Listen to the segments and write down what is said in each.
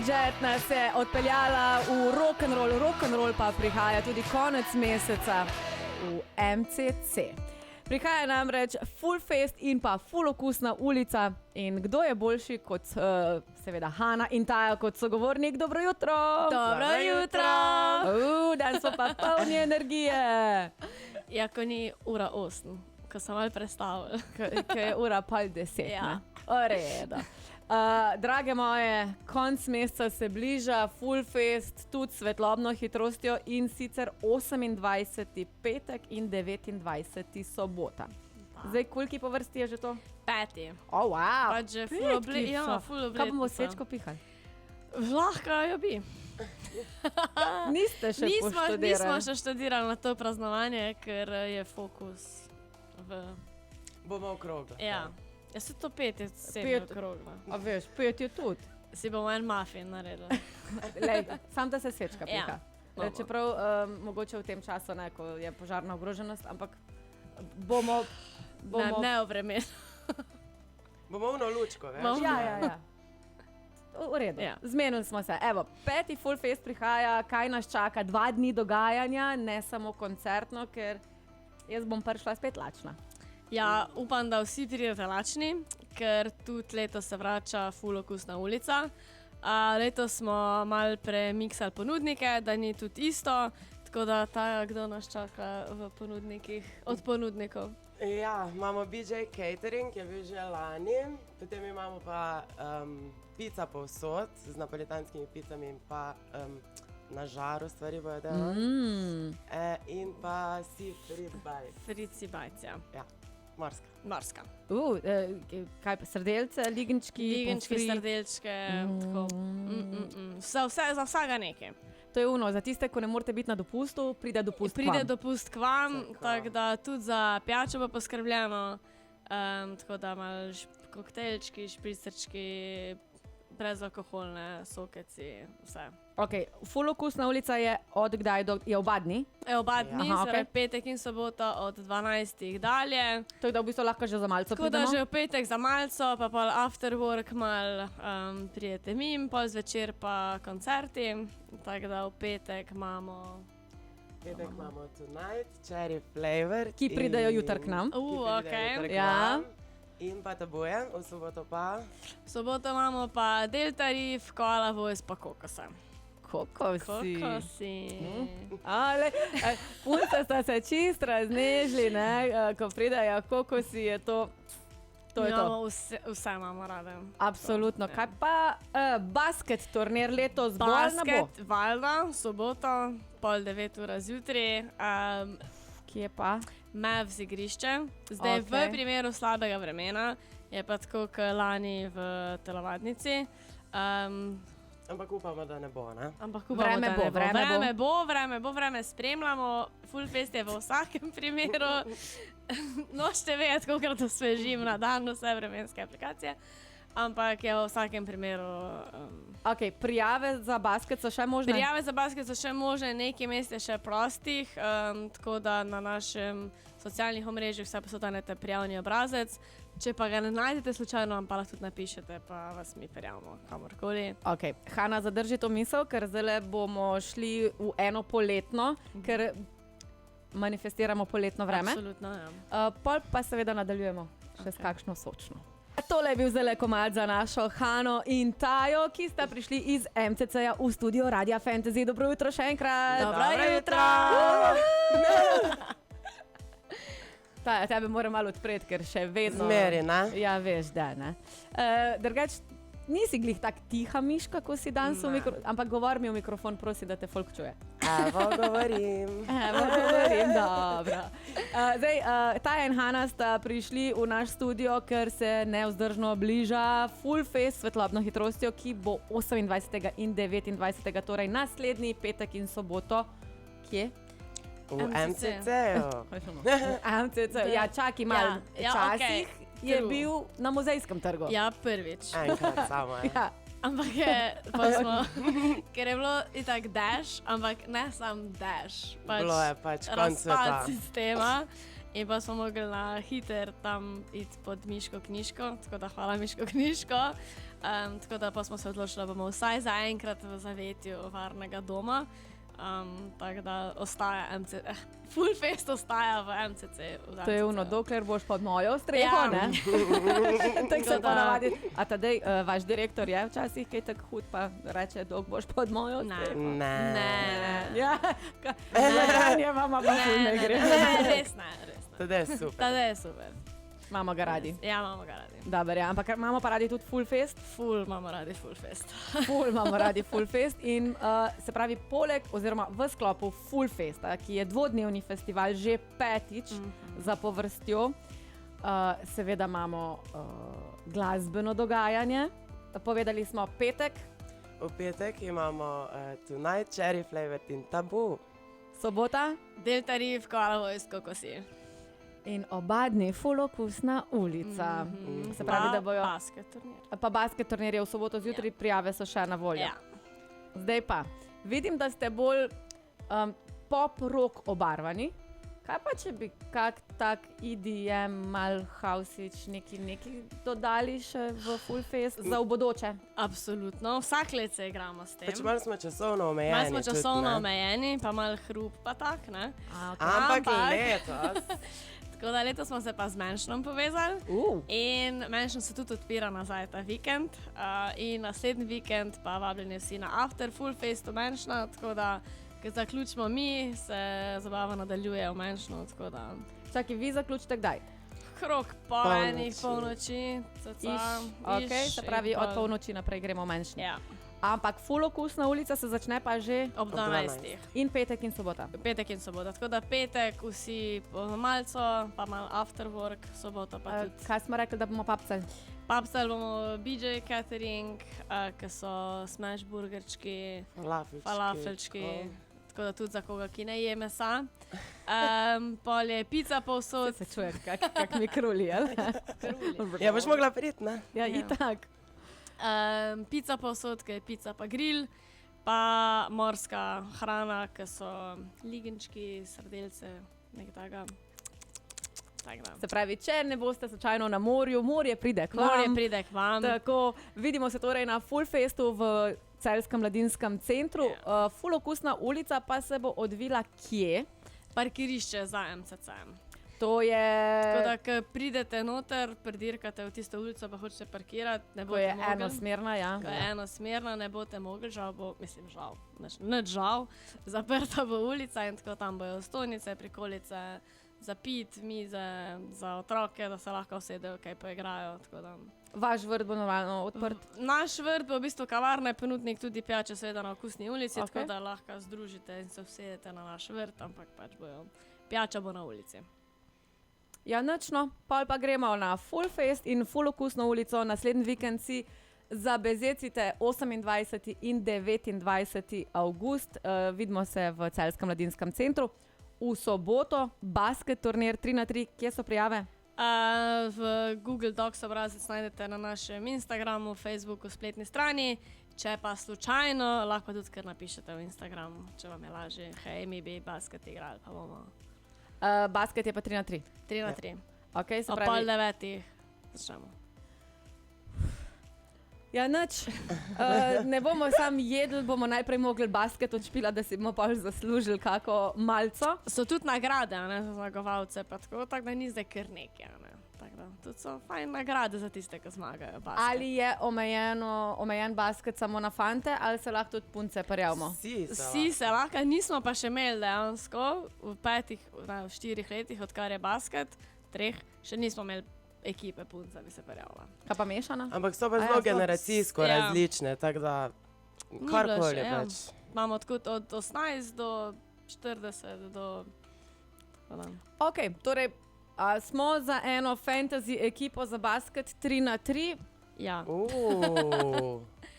Žet nas je odpeljala v rock'n'roll pa prihaja tudi konec meseca v MCC. Prihaja namreč Full Fest in pa Full okusna ulica. In kdo je boljši kot seveda Hana in Taja kot sogovornik? Dobro jutro! Dobro jutro! Danes so pa polni energije. Ja, ko ni ura 8, ko sem malo predstavil. Ko je ura 9:30. Ja. O redu. Drage moje, konc meseca se bliža, Full Fest, tudi svetlobno hitrostjo in sicer 28. petek in 29. sobota. Zdaj, koliko po vrsti je že to? 5. Oh, wow. Pač že full oblet. Ja, full oblet. Kaj bomo svečko pihali? Lahko jo bi. Niste še poštudirali? Nismo še študirali na to praznovanje, ker je fokus v... Bomo okrogli. Ja. Jaz se to 5 je 7 okrogla. A veš, 5 je tudi. Si bomo en muffin naredili. Lej, sam da se svečka piha. Ja. Čeprav mogoče v tem času, ne, ko je požarna ogroženost, ampak bomo... Ne o vremenu. Bomo uno lučko, veš? Ja. V redu, Ja. Zmenili smo se. Evo, 5. Full Fest prihaja, kaj nas čaka? 2 dni dogajanja, ne samo koncertno, ker jaz bom prišla spet lačna. Ja, upam, da vsi pridete lačni, ker tudi letos se vrača Full okusna ulica. Letos smo malo premiksali ponudnike, da ni tudi isto, tako da Taja, kdo nas čaka v ponudnikih, od ponudnikov? Ja, imamo BJ Catering, ki je bil že lani, potem imamo pa pizza povsod z napolitanskimi pizzami in pa na žaru stvari bojo delati. In pa seafood bites. Frici bajc, ja. Ja, morska. Morska. Kaj pa, srdelce, ligenčki, Ligenčki, srdelčke, tako. Vse, za vsega nekaj. To je ono, za tiste, ko ne morete biti na dopustu, pride dopust k vam. Pride dopust k vam, tako da tudi za pijačo bo poskrbljeno, tako da malo koktejlčki, špricerčki, brezalkoholne, sokeci, vse. Ok, Full okusna ulica je od kdaj do... Je oba dni? Oba dni, Aha, torej okej. petek in sobota od 12. dalje. Tako da v bistvu lahko že za malco Tako da pridemo? že v petek za malco, pa pol after work mal prijete mim, pol zvečer pa koncerti. Tako da v petek imamo... Petek imamo Tonight, Cherry Flavor. Ki pridejo jutri k nam. okej. Ja. In pa Tabuje, v soboto pa... V soboto imamo pa Delta Reef, Koala Voice pa Kokosa. Kokosi. Kokosi. Ale, punce sta se čist raznežili, ne? Ko pridejo kokosi, je to... To je to. Imamo vse imamo rade. Absolutno. Ja. Kaj pa basket turnir letos bolj ne bo? Basket, valjda, soboto, 8:30 zjutraj. Kje pa? Mavs igrišče. Zdaj v Okej. primeru slabega vremena je pa tako kot lani v telovadnici. Ampak upamo, da ne bo, ne? Ampak Vreme bo, vreme bo. vreme spremljamo. Full Fest je v vsakem primeru. Nočete vedeti, kolikrat osvežim na dan vse vremenske aplikacije. Ampak je v vsakem primeru... Ok, prijave za basket so še možne? Prijave za basket so še možne, nekaj mest je še prostih, tako da na našem socialnih omrežjih vse posodanete prijavni obrazec. Če pa ga ne najdete slučajno, vam pa lahko tudi napišete, pa vas mi prijavimo kamorkoli. Ok, Hana, zadrži to misel, ker zdaj bomo šli v eno poletno, ker manifestiramo poletno vreme. Absolutno, ja. Pol pa seveda nadaljujemo še s kakšno sočno. Tole je bil zdaj komad za našo Hano in Tajo, ki sta prišli iz MCC-ja v studio Radia Fantasy. Dobro jutro še enkrat. Dobro jutro! Taja, tebe moram malo odpreti, ker še vedno... Zmeri, ne? Ja, veš, da, ne. Drugač, nisi glih tak tiha miška, ko si danes v mikrofon, ampak govor mi v mikrofon, prosi, da te folk čuje. Evo, govorim. Dobro. Zdaj, Taja in Hana sta prišli v naš studio, ker se nevzdržno bliža Full Fest svetlobno hitrostjo, ki bo 28. in 29. torej naslednji petek in soboto. Kje? V MCC-ju. MCC, ja, čakaj malo. Ja, Včasih okej. je True. bil na muzejskem trgu. Ja, prvič. Enkrat samo, ja. Ja. Ampak je, pa smo, ker je bilo itak dash, ampak ne sam dash. Bilo je pač konc razpad sveta. sistema. In pa smo mogli na hiter tam iti pod Miško knjižko, tako da hvala Miško knjižko. Tako da pa smo se odločili, da bomo vsaj zaenkrat v zavetju varnega doma. Tako da ostaja Full Fest ostaja v MCC. To je ono, dokler boš pod mojo streho, ne? Tako se ponavadi. A tadej, vaš direktor je včasih kaj tako hud, pa reče, dok boš pod mojo streho? Ne. Ja, ne, mama pa ful ne gre. Res ne. Tade je super. Imamo ga radi. Ja, imamo ga radi. Dobar, ja, ampak imamo pa radi tudi Full Fest. Ful imamo radi Full Fest. Ful imamo radi Full Fest in se pravi poleg oziroma v sklopu Full Festa, ki je dvodnevni festival že 5. zapovrstjo, seveda imamo glasbeno dogajanje. Povedali smo petek. V petek imamo Tonight, Cherry Flavored in Tabu. Sobota. Delta Reef, Koala Vojsko, Kosi. In oba dni Full Okusna ulica. Se pravi, da bojo... Basket turnir. Pa basket turnir je v soboto zjutraj, prijave so še na voljo. Ja. Zdaj pa, vidim, da ste bolj pop-rock obarvani. Kaj pa, če bi kak tak EDM, mal house-ič, neki dodali še v Full Fest za v bodoče? Absolutno, vsak let se igramo s tem. Pač malo smo časovno omejeni. Malo smo časovno omejeni, pa malo hrup pa tak, ne? Ampak letos. Tako da letos smo se pa z Mansionom povezali in Mansion se tudi odpira nazaj ta vikend in naslednji vikend pa vabljeni vsi na After Full Fest v Mansiona, tako da ko zaključimo mi, se zabava nadaljuje v Mansionu, tako da... Čakaj, vi zaključite kdaj? Krog po enih polnoči, Ok, se pravi od polnoči naprej gremo v Mansion. Ja. Ampak Full Okusna ulica se začne pa že ob 12. In petek in sobota. Petek in sobota, tako da petek vsi po malco, pa malo after work, sobota pa tudi. Kaj smo rekli, da bomo papcali? Papcali bomo BJ Catering, ki so smash burgerčki, falafelčki, tako da tudi za koga, ki ne je mesa. Pol je pizza povsod. Se čuje, kak mi kruli, ali? Ja, boš mogla priti, ne? Ja, itak. Pizza povsod, ki je pizza pa grill, pa morska hrana, ki so ligenčki, srdelce, nekaj takega. Se pravi, če ne boste slučajno na morju, morje pride k vam. Morje pride k vam. Tako, vidimo se torej na Full Festu v Celjskem mladinskem centru. Full Okusna ulica pa se bo odvila kje? Parkirišče za MCC. To je... Tako da, ko pridete noter, predirkate v tisto ulico, pa hočete parkirati, ne boste mogli. Ko je enosmerna, ja. Ko je enosmerna, ne boste mogli, žal bo, mislim žal, nič žal, zaprta bo ulica in tako tam bojo stojnice, prikolice, za pit, mize, za otroke, da se lahko usedejo, kaj poigrajo, tako da... Vaš vrt bo normalno odprt? Naš vrt bo v bistvu kavarna, je ponudnik tudi pijače seveda na Okusni ulici, tako da lahko združite in se usedete na naš vrt, ampak pač bojo, pijača bo na ulici. Ja, nično, pol pa gremo na Full Fest in Full Okusno ulico. Naslednji vikend si zabezecite 28. in 29. avgust. Vidimo se v Celjskem mladinskem centru. V soboto basket turnir 3x3. Kje so prijave? V Google Docs obrazec najdete na našem Instagramu, Facebooku, spletni strani. Če pa slučajno, lahko tudi kar napišete v Instagramu, če vam je lažje. Hej, mi bi basket igrali, pa bomo... Basket je pa 3x3. 3x3. Okay, se pravi... O pol 9. začnemo. Ja, nič. Ne bomo sam jedli, bomo najprej mogli basket odšpila, da si bomo pa zaslužili kako malco. So tudi nagrade, ne, za zmagovalce, pa tako da ni zdaj kar nekaj, ne. Tudi so fajn nagrade za tiste, ki zmagajo basket. Ali je omejen basket samo na fante, ali se lahko tudi punce prijavimo? Vsi se lahko, nismo pa še imeli dejansko v 4 letih, odkar je basket, 3, še nismo imeli ekipe punca, bi se prijavila. Kaj pa mešana? Ampak so pa zelo generacijsko različne, tako da karkoli več. Imamo od 18 do 40 do... Ok, torej smo za eno fantasy ekipo za basket 3x3. Ja.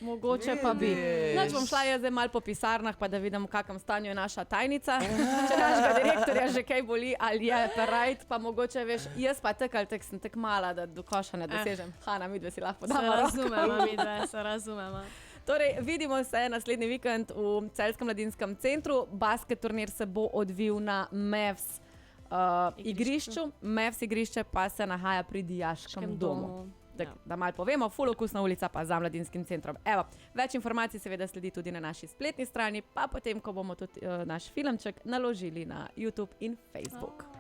Mogoče pa bi. Nač bom šla jaz zdaj malo po pisarnah, pa da vidim, v kakam stanju je naša tajnica. Če našega direktorja že kaj boli, ali je right, pa mogoče veš, jaz pa tak ali tak sem tak mala, da do koša ne dosežem. Hana, midve si lahko damo roko. Se razumemo. Torej, vidimo se naslednji vikend v Celjskem mladinskem centru. Basket turnir se bo odvil na Mavs igrišču. Mavs igrišče pa se nahaja pri Dijaškem domu. Da malo povemo, ful okusna ulica pa za Mladinskim centrom. Evo, več informacij seveda sledi tudi na naši spletni strani, pa potem, ko bomo tudi naš filmček naložili na YouTube in Facebook.